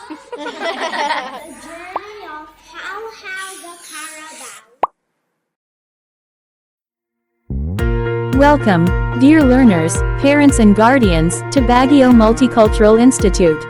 The journey of how the Carabao. Welcome, dear learners, parents and guardians, to Baguio Multicultural Institute.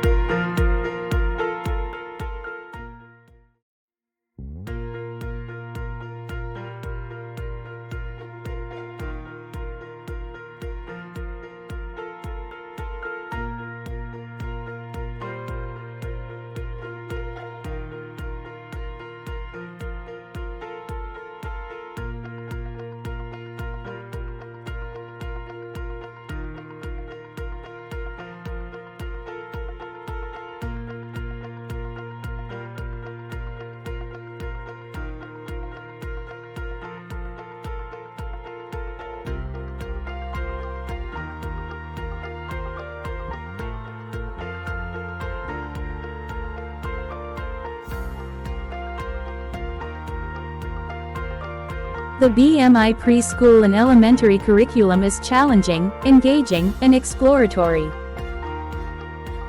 The BMI preschool and elementary curriculum is challenging, engaging, and exploratory.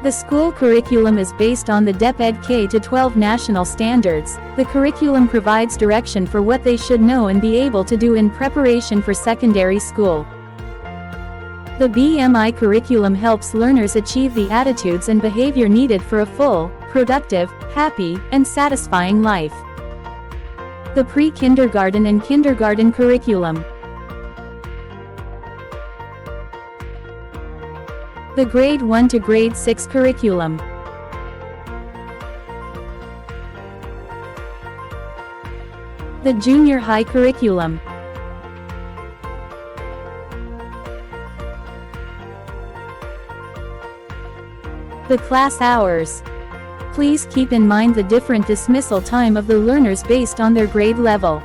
The school curriculum is based on the DepEd K-12 national standards. The curriculum provides direction for what they should know and be able to do in preparation for secondary school. The BMI curriculum helps learners achieve the attitudes and behavior needed for a full, productive, happy, and satisfying life. The pre-kindergarten and kindergarten curriculum. The grade 1 to grade 6 curriculum. The junior high curriculum. The class hours. Please keep in mind the different dismissal time of the learners based on their grade level.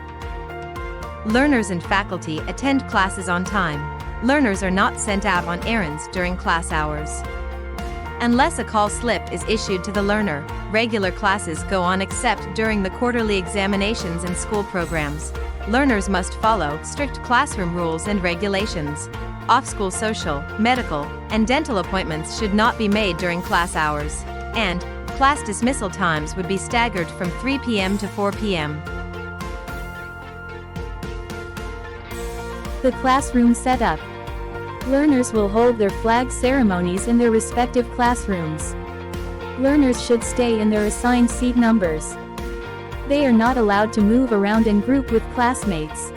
Learners and faculty attend classes on time. Learners are not sent out on errands during class hours. Unless a call slip is issued to the learner, regular classes go on except during the quarterly examinations and school programs. Learners must follow strict classroom rules and regulations. Off-school social, medical, and dental appointments should not be made during class hours. And class dismissal times would be staggered from 3 p.m. to 4 p.m. The classroom setup. Learners will hold their flag ceremonies in their respective classrooms. Learners should stay in their assigned seat numbers. They are not allowed to move around and group with classmates.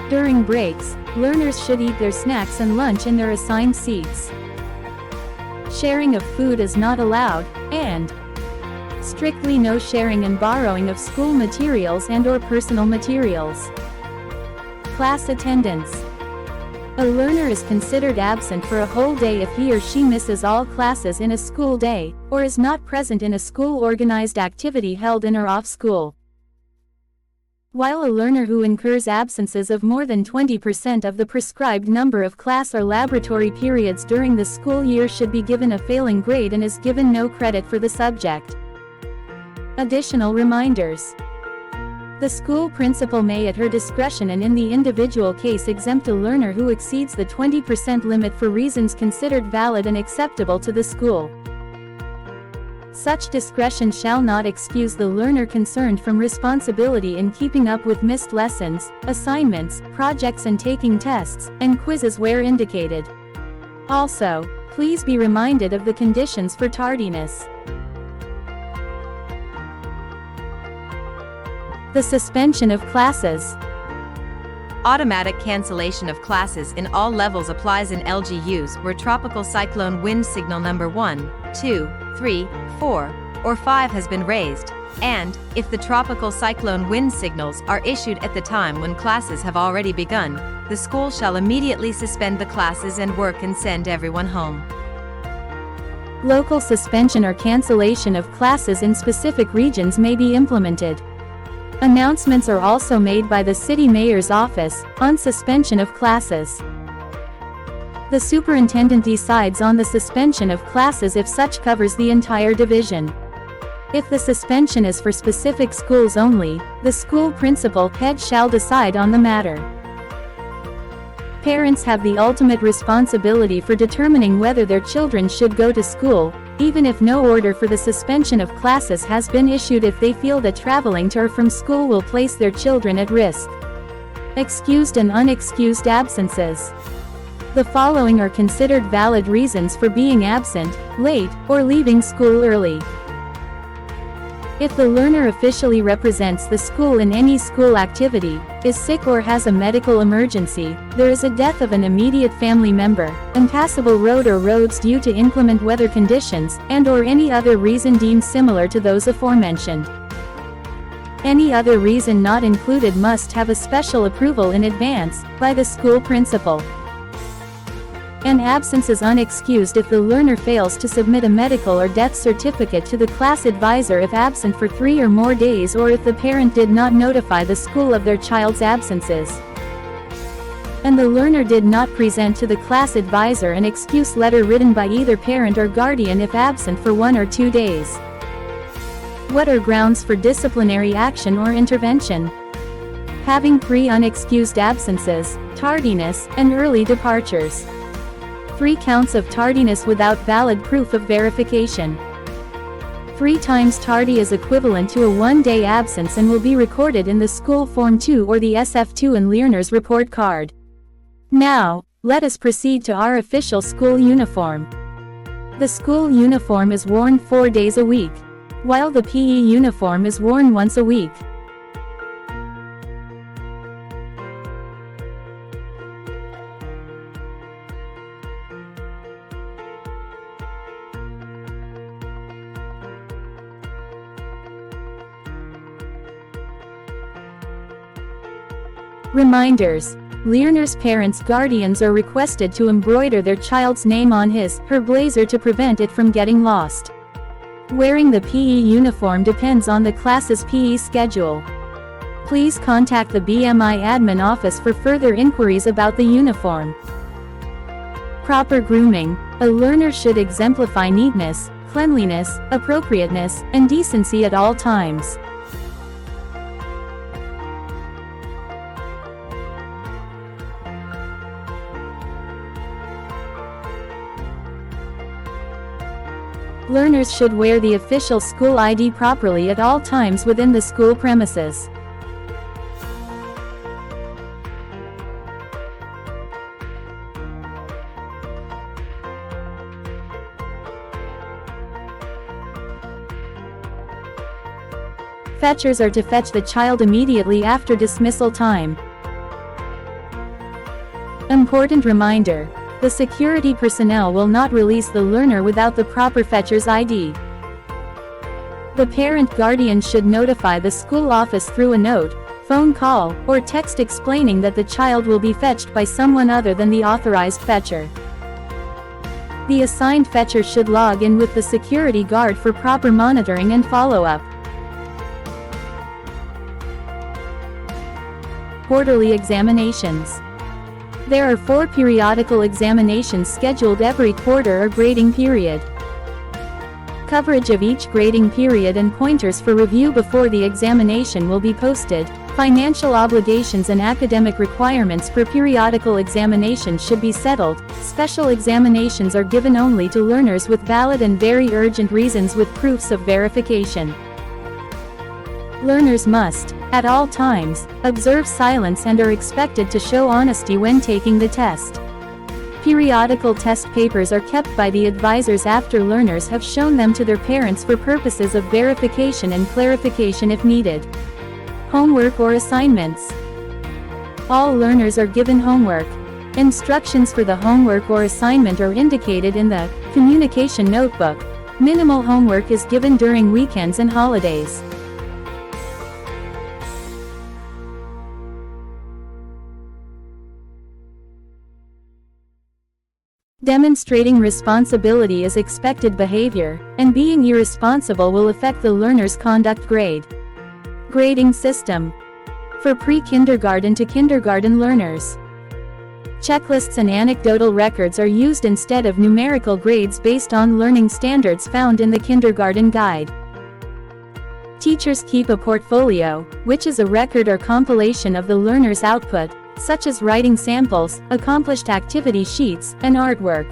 During breaks, learners should eat their snacks and lunch in their assigned seats. Sharing of food is not allowed, and strictly no sharing and borrowing of school materials and/or personal materials. Class attendance. A learner is considered absent for a whole day if he or she misses all classes in a school day, or is not present in a school-organized activity held in or off school. While a learner who incurs absences of more than 20% of the prescribed number of class or laboratory periods during the school year should be given a failing grade and is given no credit for the subject. Additional reminders. The school principal may at her discretion and in the individual case exempt a learner who exceeds the 20% limit for reasons considered valid and acceptable to the school. Such discretion shall not excuse the learner concerned from responsibility in keeping up with missed lessons, assignments, projects and taking tests, and quizzes where indicated. Also, please be reminded of the conditions for tardiness. The suspension of classes. Automatic cancellation of classes in all levels applies in LGUs where tropical cyclone wind signal number 1, 2, 3, 4, or 5 has been raised, and, if the tropical cyclone wind signals are issued at the time when classes have already begun, the school shall immediately suspend the classes and work and send everyone home. Local suspension or cancellation of classes in specific regions may be implemented. Announcements are also made by the City Mayor's Office on suspension of classes. The superintendent decides on the suspension of classes if such covers the entire division. If the suspension is for specific schools only, the school principal head shall decide on the matter. Parents have the ultimate responsibility for determining whether their children should go to school, even if no order for the suspension of classes has been issued if they feel that traveling to or from school will place their children at risk. Excused and unexcused absences. The following are considered valid reasons for being absent, late, or leaving school early. If the learner officially represents the school in any school activity, is sick or has a medical emergency, there is a death of an immediate family member, impassable road or roads due to inclement weather conditions, and/or any other reason deemed similar to those aforementioned. Any other reason not included must have a special approval in advance, by the school principal. An absence is unexcused if the learner fails to submit a medical or death certificate to the class advisor if absent for 3 or more days, or if the parent did not notify the school of their child's absences, and the learner did not present to the class advisor an excuse letter written by either parent or guardian if absent for 1 or 2 days. What are grounds for disciplinary action or intervention? Having 3 unexcused absences, tardiness, and early departures. 3 counts of tardiness without valid proof of verification. 3 times tardy is equivalent to a 1-day absence and will be recorded in the school Form 2 or the SF2 and learner's report card. Now, let us proceed to our official school uniform. The school uniform is worn 4 days a week, while the PE uniform is worn once a week. Reminders. Learner's parents, guardians are requested to embroider their child's name on his/her blazer to prevent it from getting lost. Wearing the PE uniform depends on the class's PE schedule. Please contact the BMI admin office for further inquiries about the uniform. Proper grooming. A learner should exemplify neatness, cleanliness, appropriateness, and decency at all times. Learners should wear the official school ID properly at all times within the school premises. Fetchers are to fetch the child immediately after dismissal time. Important reminder. The security personnel will not release the learner without the proper fetcher's ID. The parent guardian should notify the school office through a note, phone call, or text explaining that the child will be fetched by someone other than the authorized fetcher. The assigned fetcher should log in with the security guard for proper monitoring and follow-up. Quarterly examinations. There are 4 periodical examinations scheduled every quarter or grading period. Coverage of each grading period and pointers for review before the examination will be posted. Financial obligations and academic requirements for periodical examinations should be settled. Special examinations are given only to learners with valid and very urgent reasons with proofs of verification. Learners must, at all times, observe silence and are expected to show honesty when taking the test. Periodical test papers are kept by the advisors after learners have shown them to their parents for purposes of verification and clarification if needed. Homework or assignments. All learners are given homework. Instructions for the homework or assignment are indicated in the communication notebook. Minimal homework is given during weekends and holidays. Demonstrating responsibility is expected behavior, and being irresponsible will affect the learner's conduct grade. Grading system. For pre-kindergarten to kindergarten learners. Checklists and anecdotal records are used instead of numerical grades based on learning standards found in the kindergarten guide. Teachers keep a portfolio, which is a record or compilation of the learner's output, such as writing samples, accomplished activity sheets, and artwork.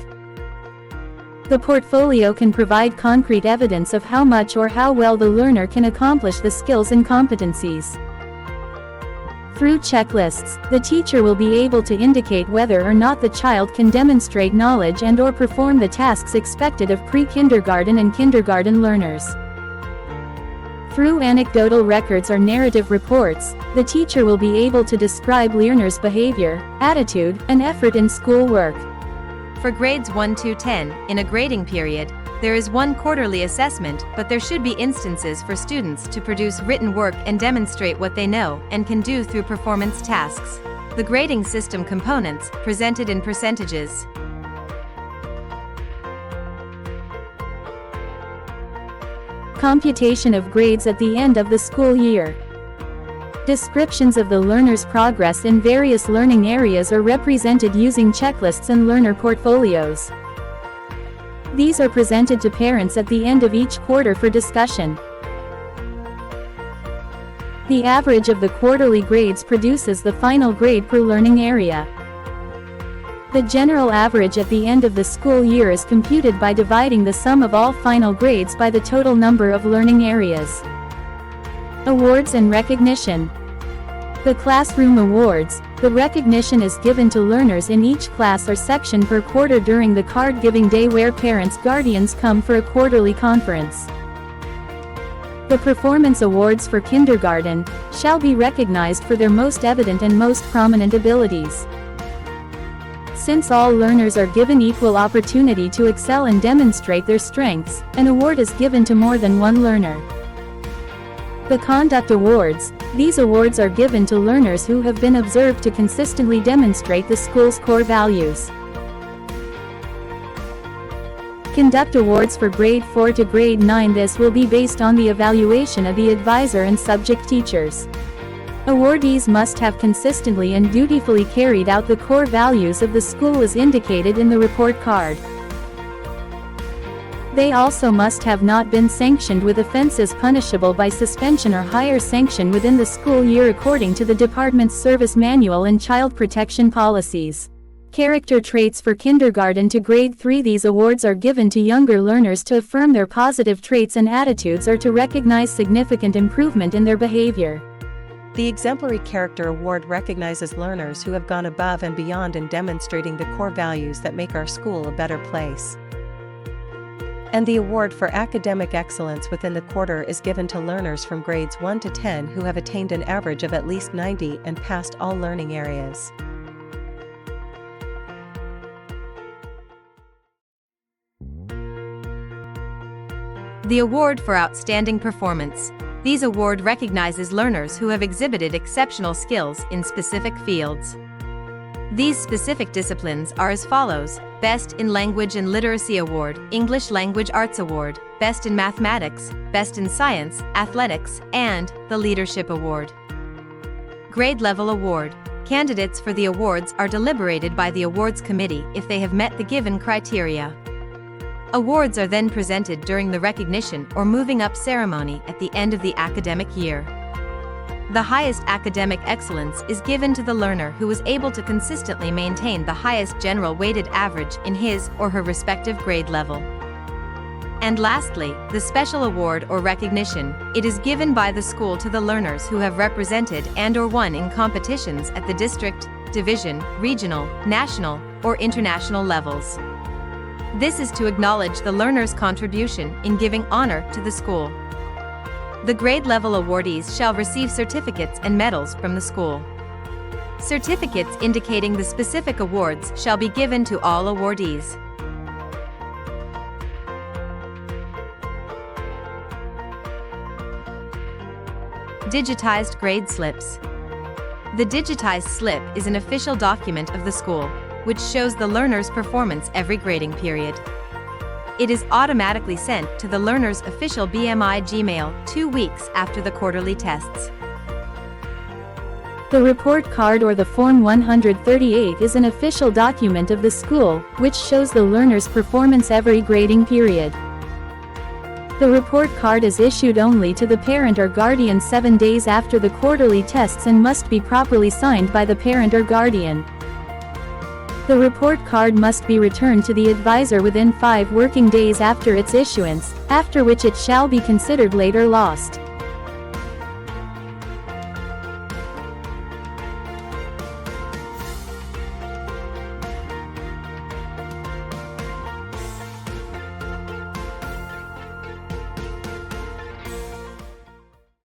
The portfolio can provide concrete evidence of how much or how well the learner can accomplish the skills and competencies. Through checklists, the teacher will be able to indicate whether or not the child can demonstrate knowledge and/or perform the tasks expected of pre-kindergarten and kindergarten learners. Through anecdotal records or narrative reports, the teacher will be able to describe learners' behavior, attitude, and effort in schoolwork. For grades 1 to 10, in a grading period, there is one quarterly assessment, but there should be instances for students to produce written work and demonstrate what they know and can do through performance tasks. The grading system components, presented in percentages. Computation of grades at the end of the school year. Descriptions of the learner's progress in various learning areas are represented using checklists and learner portfolios. These are presented to parents at the end of each quarter for discussion. The average of the quarterly grades produces the final grade per learning area. The general average at the end of the school year is computed by dividing the sum of all final grades by the total number of learning areas. Awards and recognition. The classroom awards. The recognition is given to learners in each class or section per quarter during the card-giving day where parents' guardians come for a quarterly conference. The performance awards for kindergarten shall be recognized for their most evident and most prominent abilities. Since all learners are given equal opportunity to excel and demonstrate their strengths, an award is given to more than one learner. The Conduct Awards. These awards are given to learners who have been observed to consistently demonstrate the school's core values. Conduct Awards for grade 4 to grade 9. This will be based on the evaluation of the advisor and subject teachers. Awardees must have consistently and dutifully carried out the core values of the school as indicated in the report card. They also must have not been sanctioned with offenses punishable by suspension or higher sanction within the school year according to the department's service manual and child protection policies. Character traits for kindergarten to grade 3. These awards are given to younger learners to affirm their positive traits and attitudes or to recognize significant improvement in their behavior. The Exemplary Character Award recognizes learners who have gone above and beyond in demonstrating the core values that make our school a better place. And the award for academic excellence within the quarter is given to learners from grades 1 to 10 who have attained an average of at least 90 and passed all learning areas. The Award for Outstanding Performance. These award recognizes learners who have exhibited exceptional skills in specific fields. These specific disciplines are as follows: Best in Language and Literacy Award, English Language Arts Award, Best in Mathematics, Best in Science, Athletics, and the Leadership Award. Grade Level Award. Candidates for the awards are deliberated by the awards committee if they have met the given criteria. Awards are then presented during the recognition or moving up ceremony at the end of the academic year. The highest academic excellence is given to the learner who is able to consistently maintain the highest general weighted average in his or her respective grade level. And lastly, the Special Award or Recognition. It is given by the school to the learners who have represented and/or won in competitions at the district, division, regional, national, or international levels. This is to acknowledge the learner's contribution in giving honor to the school. The grade level awardees shall receive certificates and medals from the school. Certificates indicating the specific awards shall be given to all awardees. Digitized grade slips. The digitized slip is an official document of the school, which shows the learner's performance every grading period. It is automatically sent to the learner's official BMI Gmail 2 weeks after the quarterly tests. The report card or the Form 138 is an official document of the school, which shows the learner's performance every grading period. The report card is issued only to the parent or guardian 7 days after the quarterly tests and must be properly signed by the parent or guardian. The report card must be returned to the advisor within 5 working days after its issuance, after which it shall be considered later lost.